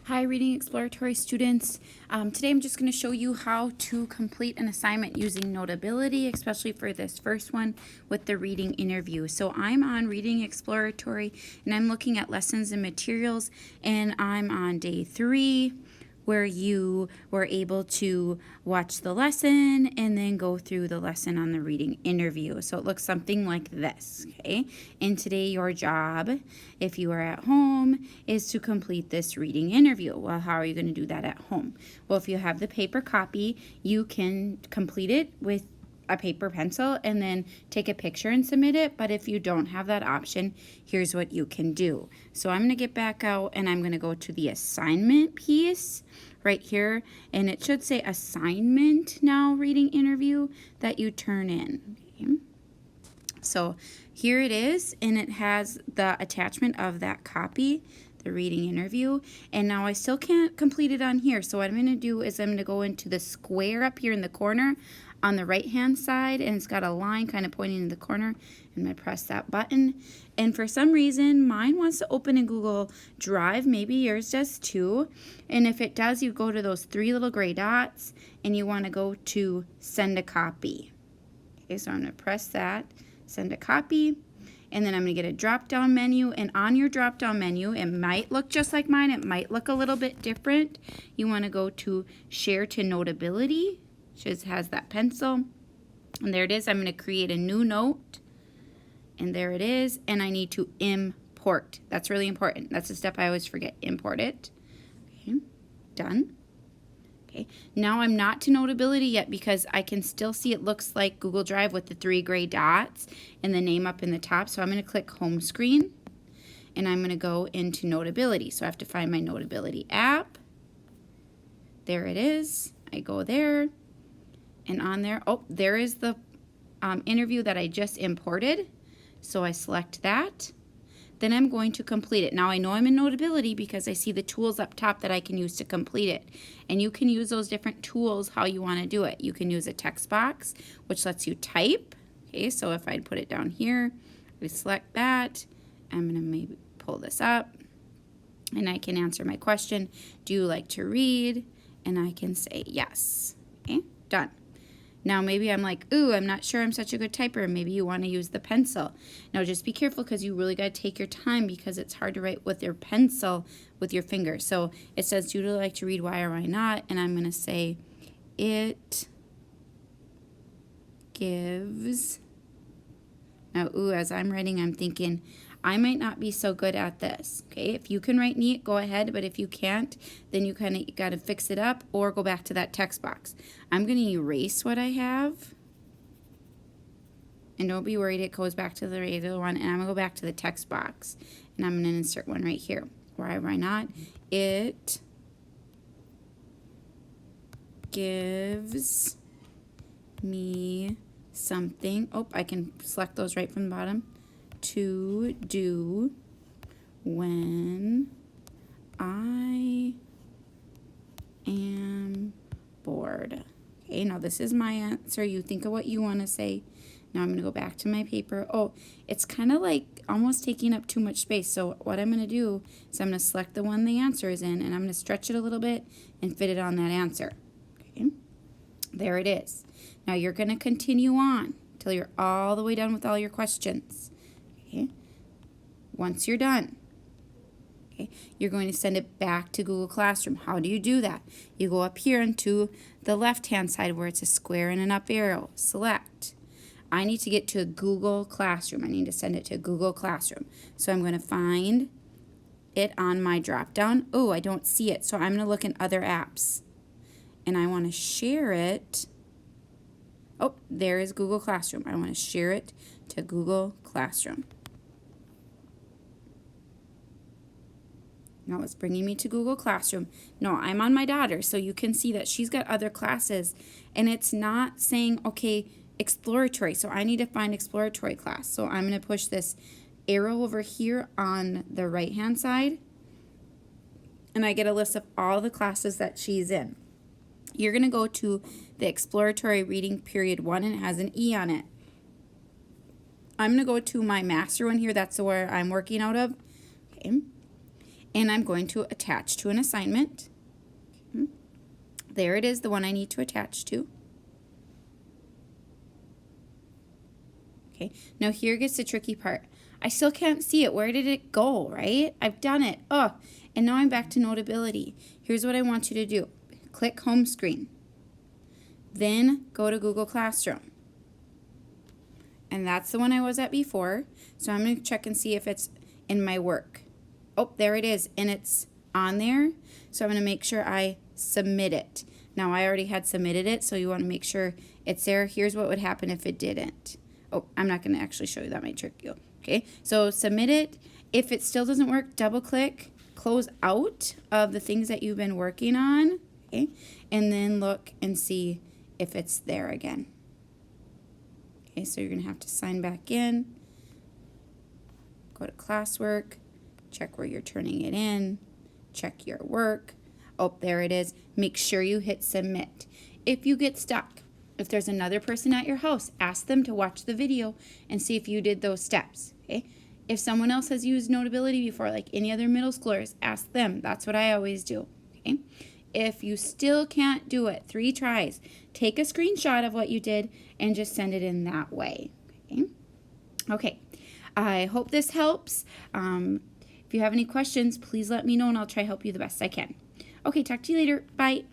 Hi, Reading Exploratory students. Today I'm just going to show you how to complete an assignment using Notability, especially for this first one with the reading interview. So I'm on Reading Exploratory and I'm looking at lessons and materials, and I'm on day 3 where you were able to watch the lesson and then go through the lesson on the reading interview. So it looks something like this, okay? And today your job, if you are at home, is to complete this reading interview. Well, how are you going to do that at home? Well, if you have the paper copy, you can complete it with a paper pencil and then take a picture and submit it. But if you don't have that option, here's what you can do. So I'm going to get back out and I'm going to go to the assignment piece right here, and it should say assignment now reading interview that you turn in. Okay. So here it is, and it has the attachment of that copy, the reading interview, and now I still can't complete it on here. So what I'm going to do is I'm going to go into the square up here in the corner on the right hand side, and it's got a line kind of pointing in the corner. I'm going to press that button, and for some reason mine wants to open in Google Drive. Maybe yours does too, and if it does, you go to those 3 little gray dots and you want to go to send a copy. Okay, so I'm going to press that, send a copy, and then I'm going to get a drop down menu, and on your drop down menu, it might look just like mine, it might look a little bit different. You want to go to share to Notability, which has that pencil, and there it is. I'm going to create a new note, and there it is, and I need to import. That's really important. That's a step I always forget. Import it. Okay, done. Okay, now I'm not to Notability yet because I can still see it looks like Google Drive with the 3 gray dots and the name up in the top. So I'm going to click home screen, and I'm going to go into Notability. So I have to find my Notability app. There it is. I go there, and on there, oh, there is the interview that I just imported. So I select that. Then I'm going to complete it. Now I know I'm in Notability because I see the tools up top that I can use to complete it. And you can use those different tools how you want to do it. You can use a text box, which lets you type. Okay, so if I put it down here, we select that. I'm going to maybe pull this up, and I can answer my question. Do you like to read? And I can say yes. Okay, done. Now maybe I'm like, ooh, I'm not sure I'm such a good typer. Maybe you want to use the pencil. Now just be careful because you really got to take your time because it's hard to write with your pencil with your finger. So it says, do you like to read, why or why not? And I'm going to say, it gives. Now, ooh, as I'm writing, I'm thinking, I might not be so good at this. Okay, if you can write neat, go ahead. But if you can't, then you kind of got to fix it up or go back to that text box. I'm going to erase what I have. And don't be worried, it goes back to the regular one. And I'm going to go back to the text box. And I'm going to insert one right here. Why not? It gives me something. Oh, I can select those right from the bottom. To do when I am bored. Okay, now this is my answer. You think of what you want to say. Now I'm going to go back to my paper. Oh, it's kind of like almost taking up too much space. So what I'm going to do is I'm going to select the one the answer is in, and I'm going to stretch it a little bit and fit it on that answer. Okay, there it is. Now you're going to continue on until you're all the way done with all your questions. Okay. Once you're done, okay, you're going to send it back to Google Classroom. How do you do that? You go up here into the left-hand side where it's a square and an up arrow. Select. I need to get to Google Classroom. I need to send it to Google Classroom. So I'm going to find it on my drop-down. Oh, I don't see it. So I'm going to look in other apps. And I want to share it. Oh, there is Google Classroom. I want to share it to Google Classroom. Now it's bringing me to Google Classroom. No, I'm on my daughter, so you can see that she's got other classes, and it's not saying, okay, exploratory, so I need to find exploratory class. So I'm going to push this arrow over here on the right-hand side, and I get a list of all the classes that she's in. You're going to go to the exploratory reading period 1, and it has an E on it. I'm going to go to my master one here. That's where I'm working out of. Okay. and I'm going to attach to an assignment. There it is, the one I need to attach to. Okay, now here gets the tricky part. I still can't see it. Where did it go, right? I've done it. Oh, and now I'm back to Notability. Here's what I want you to do. Click home screen. Then go to Google Classroom. And that's the one I was at before. So I'm going to check and see if it's in my work. Oh, there it is. And it's on there. So I'm going to make sure I submit it. Now I already had submitted it, so you want to make sure it's there. Here's what would happen if it didn't. Oh, I'm not going to actually show you, that might trick you. Okay, so submit it. If it still doesn't work, double click, close out of the things that you've been working on, okay, and then look and see if it's there again. Okay, so you're going to have to sign back in, go to classwork, check where you're turning it in, check your work. Oh, there it is. Make sure you hit submit. If you get stuck, if there's another person at your house, ask them to watch the video and see if you did those steps, okay? If someone else has used Notability before, like any other middle schoolers, ask them. That's what I always do, okay? If you still can't do it, 3 tries, take a screenshot of what you did and just send it in that way, okay? Okay, I hope this helps. If you have any questions, please let me know and I'll try to help you the best I can. Okay, talk to you later. Bye.